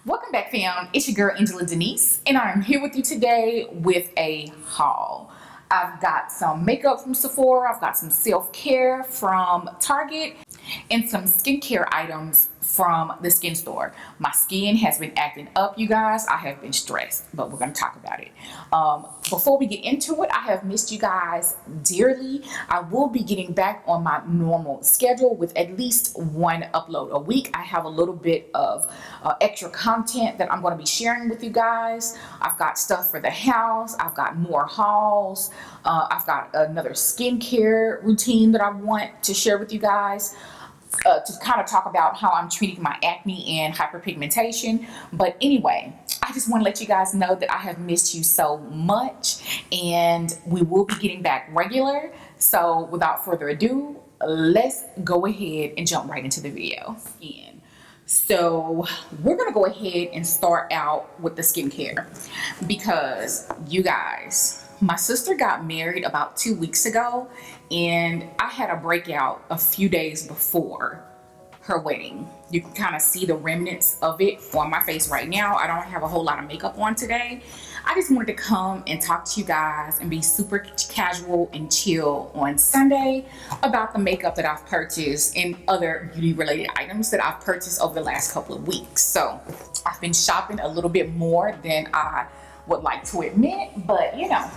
Welcome back, fam. It's your girl Angela Denise, and I'm here with you today with a haul. I've got some makeup from Sephora, I've got some self-care from Target, and some skincare items from the Skinstore. My skin has been acting up, you guys. I have been stressed, but we're going to talk about it. Before we get into it, I have missed you guys dearly. I will be getting back on my normal schedule with at least one upload a week. I have a little bit of extra content that I'm going to be sharing with you guys. I've got stuff for the house. I've got more hauls. I've got another skincare routine that I want to share with you guys. To kind of talk about how I'm treating my acne and hyperpigmentation. But anyway, I just want to let you guys know that I have missed you so much, and we will be getting back regular. So without further ado, let's go ahead and jump right into the video. So we're gonna go ahead and start out with the skincare, because you guys, my sister got married about 2 weeks ago, and I had a breakout a few days before her wedding. You can kind of see the remnants of it on my face right now. I don't have a whole lot of makeup on today. I just wanted to come and talk to you guys and be super casual and chill on Sunday about the makeup that I've purchased and other beauty related items that I've purchased over the last couple of weeks. So I've been shopping a little bit more than I would like to admit, but you know,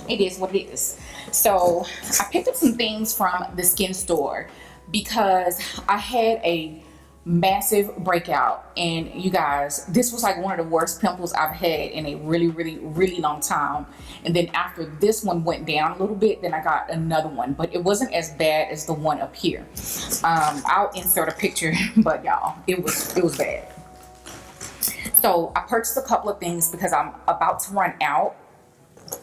it is what it is. So I picked up some things from the Skinstore because I had a massive breakout, and you guys, this was like one of the worst pimples I've had in a really long time. And then after this one went down a little bit, then I got another one, but it wasn't as bad as the one up here. I'll insert a picture, but y'all, it was bad. So I purchased a couple of things because I'm about to run out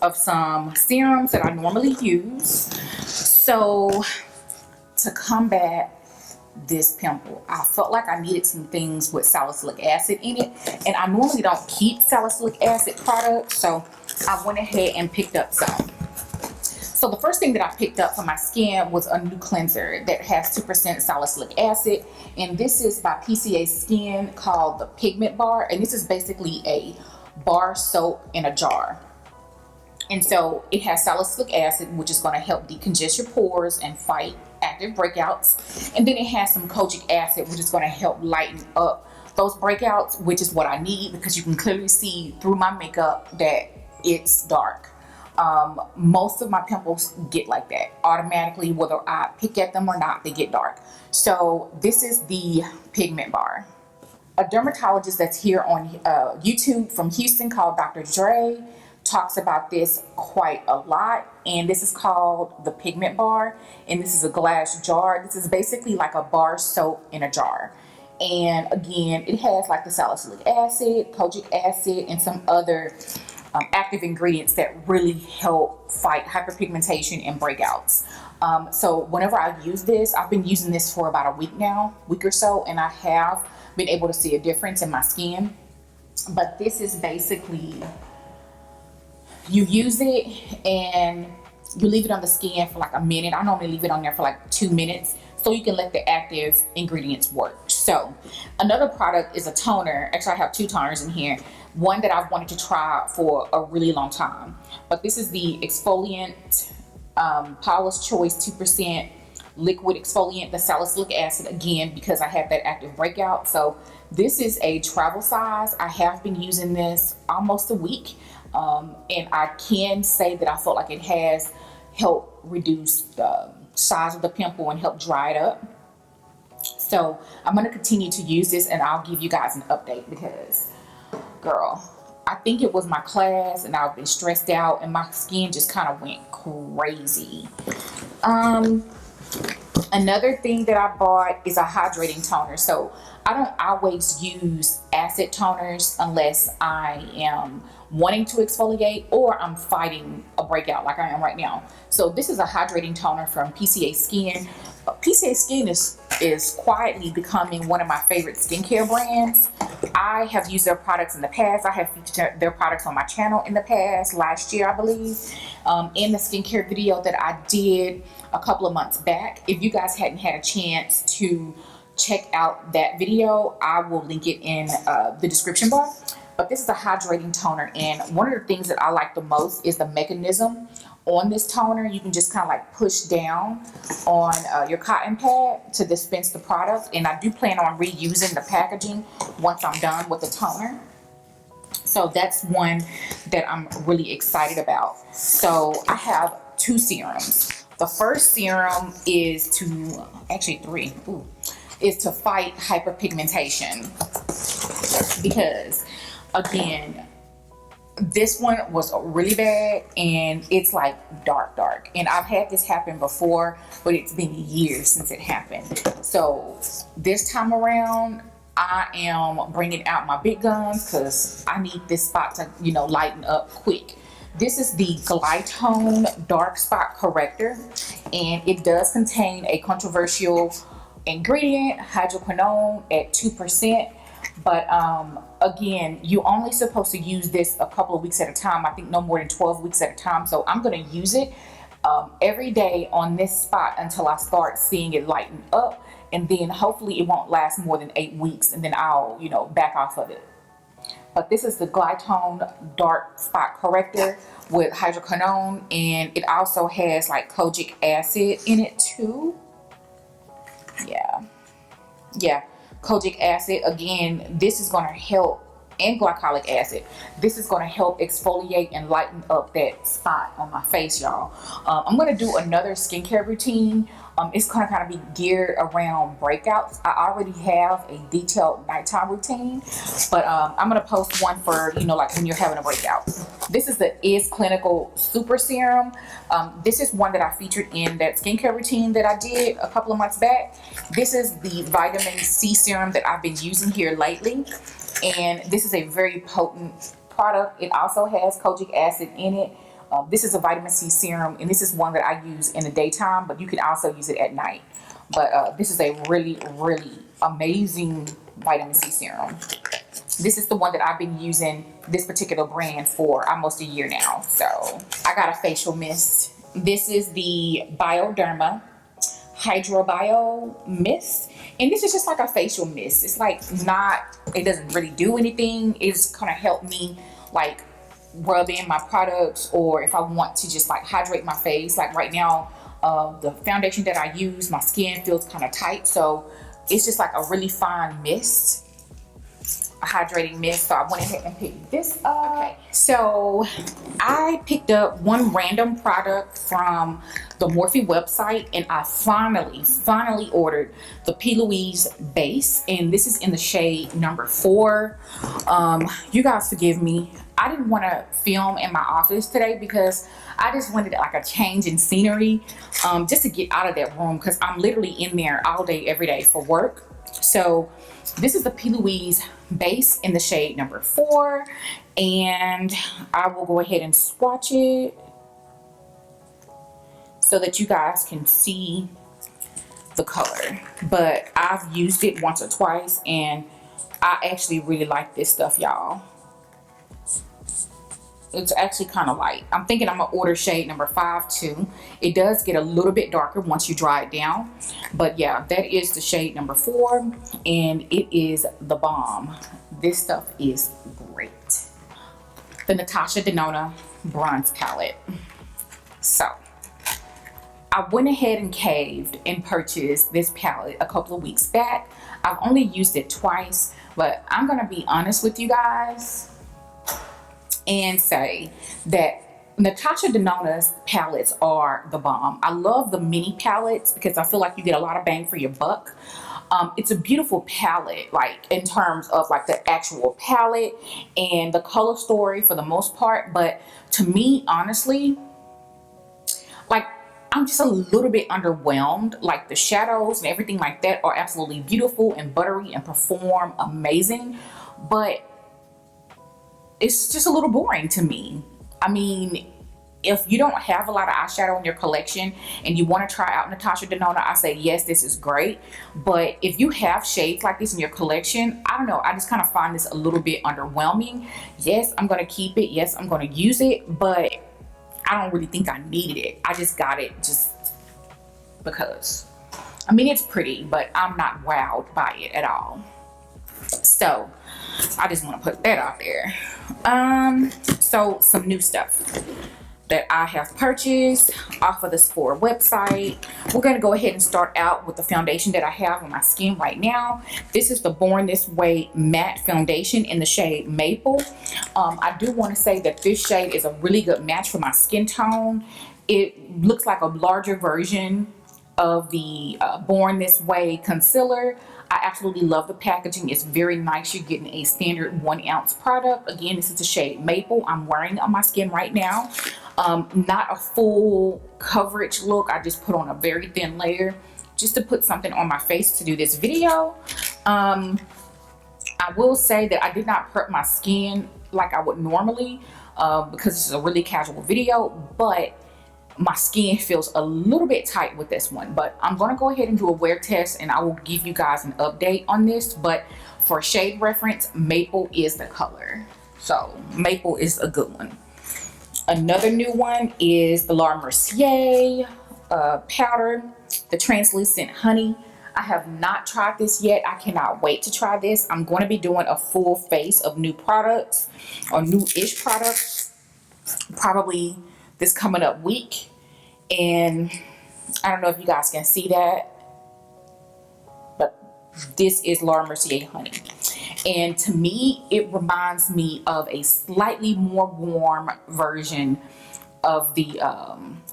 of some serums that I normally use. So to combat this pimple, I felt like I needed some things with salicylic acid in it, and I normally don't keep salicylic acid products, so I went ahead and picked up some. So the first thing that I picked up for my skin was a new cleanser that has 2% salicylic acid, and this is by PCA Skin, called the Pigment Bar, and this is basically a bar soap in a jar. And so it has salicylic acid, which is going to help decongest your pores and fight active breakouts. And then it has some kojic acid, which is going to help lighten up those breakouts, which is what I need, because you can clearly see through my makeup that it's dark. Most of my pimples get like that automatically, whether I pick at them or not, they get dark. So this is the Pigment Bar. A dermatologist that's here on YouTube from Houston called Dr. Dre talks about this quite a lot, and this is called the Pigment Bar, and this is a glass jar. This is basically like a bar soap in a jar, and again, it has like the salicylic acid, kojic acid, and some other active ingredients that really help fight hyperpigmentation and breakouts. So whenever I use this, I've been using this for about a week or so, and I have been able to see a difference in my skin. But this is basically, you use it and you leave it on the skin for like a minute. I normally leave it on there for like 2 minutes so you can let the active ingredients work. So another product is a toner. Actually, I have 2 toners in here. One that I've wanted to try for a really long time. But this is the exfoliant Paula's Choice 2% liquid exfoliant, the salicylic acid, again, because I had that active breakout. So this is a travel size. I have been using this almost a week. And I can say that I felt like it has helped reduce the size of the pimple and help dry it up. So I'm going to continue to use this, and I'll give you guys an update, because girl, I think it was my class and I've been stressed out and my skin just kind of went crazy. Another thing that I bought is a hydrating toner. So I don't always use acid toners unless I am wanting to exfoliate or I'm fighting a breakout like I am right now. So this is a hydrating toner from PCA Skin. PCA Skin is quietly becoming one of my favorite skincare brands. I have used their products in the past. I have featured their products on my channel in the past, last year I believe, in the skincare video that I did a couple of months back. If you guys hadn't had a chance to check out that video. I will link it in the description bar. But this is a hydrating toner, and one of the things that I like the most is the mechanism on this toner. You can just kind of like push down on your cotton pad to dispense the product, and I do plan on reusing the packaging once I'm done with the toner. So that's one that I'm really excited about. So I have 2 serums. The first serum is to, actually 3, is to fight hyperpigmentation, because again, this one was really bad, and it's like dark, and I've had this happen before, but it's been years since it happened. So this time around, I am bringing out my big guns because I need this spot to, you know, lighten up quick. This is the Glytone Dark Spot Corrector, and it does contain a controversial ingredient, hydroquinone, at 2%. But again, you're only supposed to use this a couple of weeks at a time. I think no more than 12 weeks at a time. So I'm going to use it every day on this spot until I start seeing it lighten up. And then hopefully it won't last more than 8 weeks, and then I'll, you know, back off of it. But this is the Glytone Dark Spot Corrector with hydroquinone, and it also has like kojic acid in it too. Yeah, kojic acid. Again, this is going to help, and glycolic acid. This is going to help exfoliate and lighten up that spot on my face, y'all. I'm going to do another skincare routine. It's going to kind of be geared around breakouts. I already have a detailed nighttime routine, but I'm going to post one for, you know, like when you're having a breakout. This is the Is Clinical Super Serum. This is one that I featured in that skincare routine that I did a couple of months back. This is the vitamin C serum that I've been using here lately, and this is a very potent product. It also has kojic acid in it. This is a vitamin C serum, and this is one that I use in the daytime, but you can also use it at night. But this is a really, really amazing vitamin C serum. This is the one that I've been using, this particular brand, for almost a year now. So I got a facial mist. This is the Bioderma Hydrobio Mist, and this is just like a facial mist. It's like not, it doesn't really do anything. It's gonna help me like rub in my products, or if I want to just like hydrate my face. Like right now, the foundation that I use, my skin feels kind of tight, so it's just like a really fine mist, a hydrating mist. So I went ahead and picked this up. Okay, so I picked up one random product from the Morphe website, and I finally ordered the P. Louise base, and this is in the shade number 4. You guys forgive me, I didn't want to film in my office today because I just wanted like a change in scenery, just to get out of that room, because I'm literally in there all day every day for work. So this is the P. Louise base in the shade number 4, and I will go ahead and swatch it so that you guys can see the color. But I've used it once or twice, and I actually really like this stuff, y'all. It's actually kind of light. I'm thinking I'm gonna order shade number 5 too. It does get a little bit darker once you dry it down, but yeah, that is the shade number 4, and it is the bomb. This stuff is great. The Natasha Denona bronze palette. So I went ahead and caved and purchased this palette a couple of weeks back. I've only used it twice, but I'm gonna be honest with you guys and say that Natasha Denona's palettes are the bomb. I love the mini palettes because I feel like you get a lot of bang for your buck. It's a beautiful palette, like in terms of like the actual palette and the color story for the most part. But to me, honestly, like I'm just a little bit underwhelmed. Like the shadows and everything like that are absolutely beautiful and buttery and perform amazing, but it's just a little boring to me. I mean, if you don't have a lot of eyeshadow in your collection and you want to try out Natasha Denona, I say yes, this is great. But if you have shades like this in your collection, I don't know, I just kind of find this a little bit underwhelming. Yes, I'm going to keep it. Yes, I'm going to use it, but I don't really think I needed it. I just got it just because. I mean, it's pretty, but I'm not wowed by it at all. So I just want to put that out there. So some new stuff that I have purchased off of the Sephora website. We're going to go ahead and start out with the foundation that I have on my skin right now. This is the Born This Way matte foundation in the shade Maple. I do want to say that this shade is a really good match for my skin tone. It looks like a larger version of the Born This Way concealer. I absolutely love the packaging. It's very nice. You're getting a standard 1 ounce product. Again, this is the shade Maple. I'm wearing it on my skin right now. Not a full coverage look. I just put on a very thin layer just to put something on my face to do this video. I will say that I did not prep my skin like I would normally because this is a really casual video, but my skin feels a little bit tight with this one. But I'm going to go ahead and do a wear test and I will give you guys an update on this. But for shade reference, Maple is the color. So Maple is a good one. Another new one is the Mercier powder, the translucent honey. I have not tried this yet. I cannot wait to try this. I'm going to be doing a full face of new products or new-ish products probably this coming up week. And I don't know if you guys can see that, but this is Mercier honey. And to me, it reminds me of a slightly more warm version of the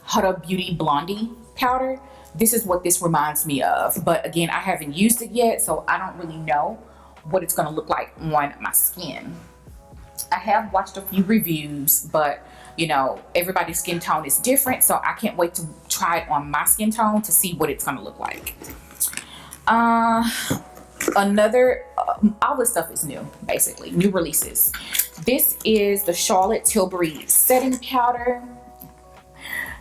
Huda Beauty Blondie powder. This is what this reminds me of. But again, I haven't used it yet, so I don't really know what it's going to look like on my skin. I have watched a few reviews, but you know, everybody's skin tone is different, so I can't wait to try it on my skin tone to see what it's going to look like. All this stuff is new, basically new releases. This is the Charlotte Tilbury setting powder,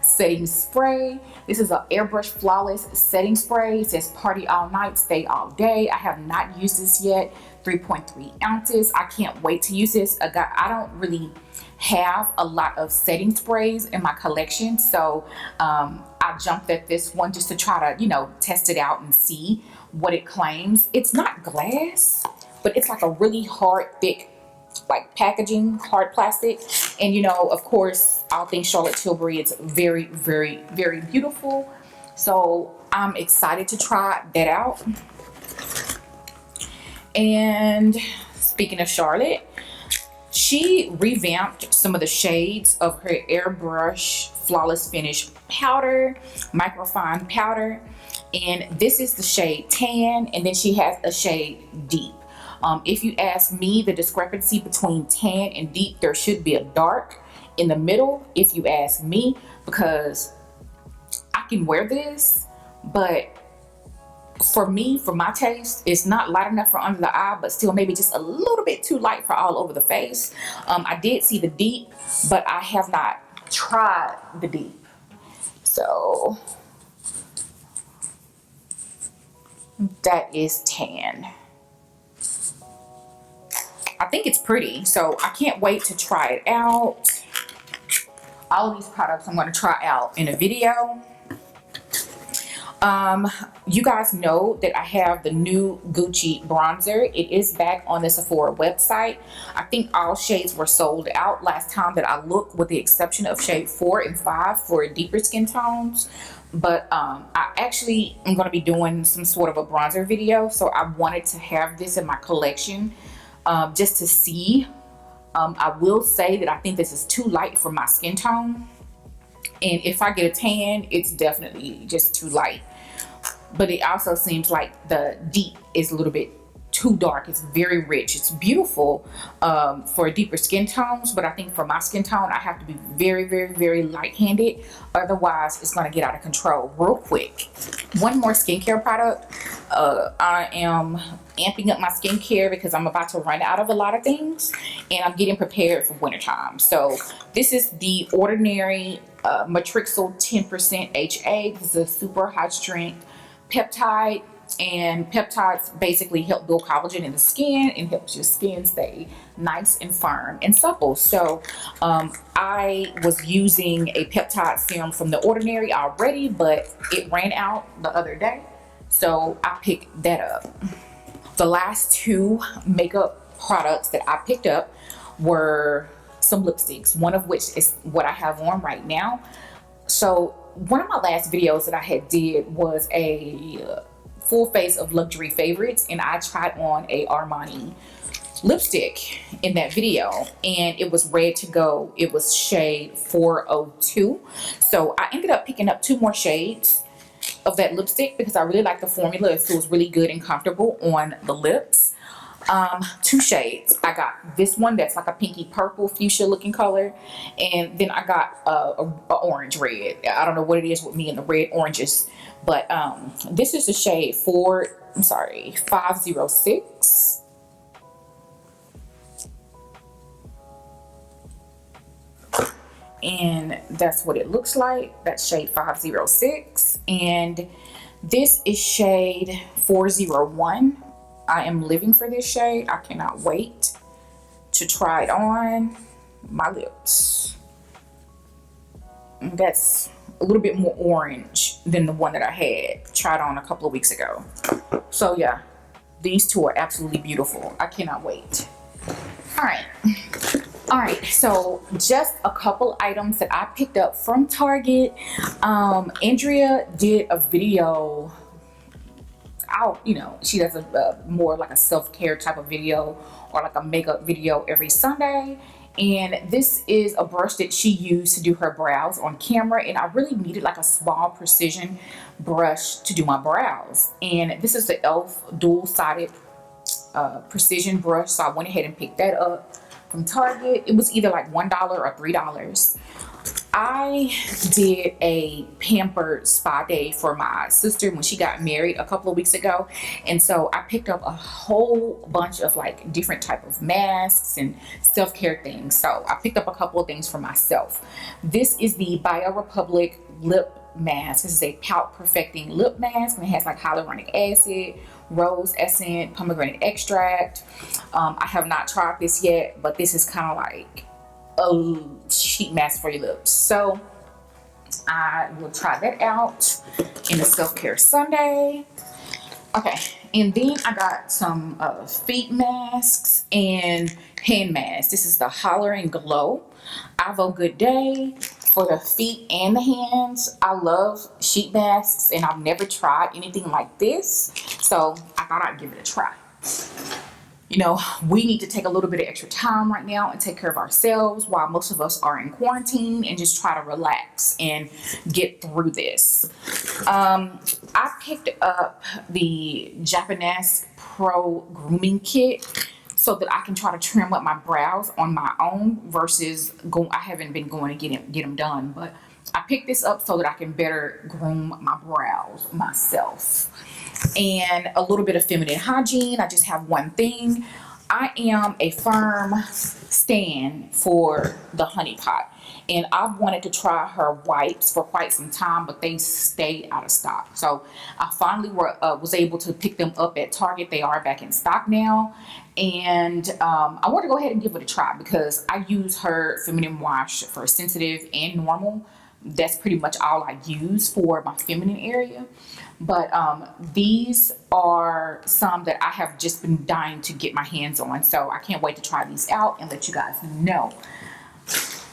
setting spray. This is an airbrush flawless setting spray. It says party all night, stay all day. I have not used this yet. 3.3 ounces. I can't wait to use this. I don't really have a lot of setting sprays in my collection, so I jumped at this one just to try to, you know, test it out and see what it claims. It's not glass, but it's like a really hard, thick, like packaging, hard plastic. And you know, of course, all things Charlotte Tilbury, it's very, very, very beautiful. So I'm excited to try that out. And speaking of Charlotte, she revamped some of the shades of her airbrush flawless finish powder, microfine powder, and this is the shade Tan, and then she has a shade Deep. If you ask me, the discrepancy between Tan and Deep, there should be a dark in the middle, if you ask me, because I can wear this, but for me, for my taste, it's not light enough for under the eye, but still maybe just a little bit too light for all over the face. I did see the Deep, but I have not tried the Deep. So that is Tan. I think it's pretty, so I can't wait to try it out. All of these products I'm going to try out in a video. You guys know that I have the new Gucci bronzer. It is back on the Sephora website. I think all shades were sold out last time that I looked, with the exception of shade 4 and 5 for deeper skin tones. But I actually am going to be doing some sort of a bronzer video, so I wanted to have this in my collection just to see. I will say that I think this is too light for my skin tone, and if I get a tan, it's definitely just too light. But it also seems like the Deep is a little bit too dark. It's very rich. It's beautiful for deeper skin tones, but I think for my skin tone, I have to be very, very, very light-handed. Otherwise, it's going to get out of control real quick. One more skincare product. I am amping up my skincare because I'm about to run out of a lot of things, and I'm getting prepared for wintertime. So this is the Ordinary Matrixyl 10% HA. This is a super high strength peptide, and peptides basically help build collagen in the skin and helps your skin stay nice and firm and supple. So I was using a peptide serum from The Ordinary already, but it ran out the other day, So I picked that up. The last two makeup products that I picked up were some lipsticks, one of which is what I have on right now. So one of my last videos that I had did was a full face of luxury favorites, and I tried on a Armani lipstick in that video, and it was Red to Go. It was shade 402. So I ended up picking up 2 more shades of that lipstick because I really like the formula. It feels really good and comfortable on the lips. 2 shades. I got this one that's like a pinky purple fuchsia looking color, and then I got a orange red. I don't know what it is with me and the red oranges, but this is the shade 506. And that's what it looks like. That's shade 506, and this is shade 401. I am living for this shade. I cannot wait to try it on my lips. And that's a little bit more orange than the one that I had tried on a couple of weeks ago. So yeah, these 2 are absolutely beautiful. I cannot wait. All right, so just a couple items that I picked up from Target. Andrea did a video. She does a more like a self-care type of video, or like a makeup video every Sunday. And this is a brush that she used to do her brows on camera, and I really needed like a small precision brush to do my brows. And this is the e.l.f. dual-sided precision brush, so I went ahead and picked that up from Target. It was either like $1 or $3. I did a pampered spa day for my sister when she got married a couple of weeks ago, and so I picked up a whole bunch of like different type of masks and self-care things. So I picked up a couple of things for myself. This is the BioRepublic lip mask. This is a pout perfecting lip mask, and it has like hyaluronic acid, rose essence, pomegranate extract. I have not tried this yet, but this is kind of like a sheet mask for your lips, so I will try that out in the self-care Sunday. Okay, and then I got some feet masks and hand masks. This is the Holler and Glow Avo Good Day for the feet and the hands. I love sheet masks, and I've never tried anything like this, so I thought I'd give it a try. We need to take a little bit of extra time right now and take care of ourselves while most of us are in quarantine, and just try to relax and get through this. I picked up the Japanese Pro Grooming Kit so that I can try to trim up my brows on my own versus I haven't been going to get them done, but I picked this up so that I can better groom my brows myself. And a little bit of feminine hygiene. I just have one thing. I am a firm stan for the Honey Pot, and I've wanted to try her wipes for quite some time, but they stayed out of stock. So I finally was able to pick them up at Target. They are back in stock now, and I want to go ahead and give it a try because I use her feminine wash for sensitive and normal. That's pretty much all I use for my feminine area. But these are some that I have just been dying to get my hands on. So I can't wait to try these out and let you guys know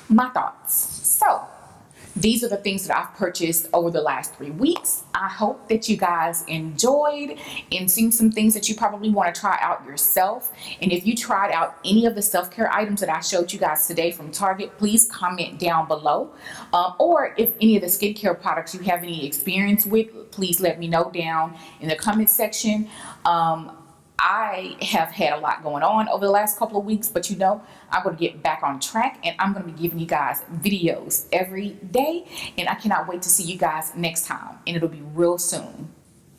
my thoughts. So these are the things that I've purchased over the last 3 weeks. I hope that you guys enjoyed and seen some things that you probably want to try out yourself. And if you tried out any of the self-care items that I showed you guys today from Target, please comment down below. Or if any of the skincare products you have any experience with, please let me know down in the comment section. I have had a lot going on over the last couple of weeks, but I'm going to get back on track, and I'm going to be giving you guys videos every day, and I cannot wait to see you guys next time, and it'll be real soon.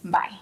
Bye.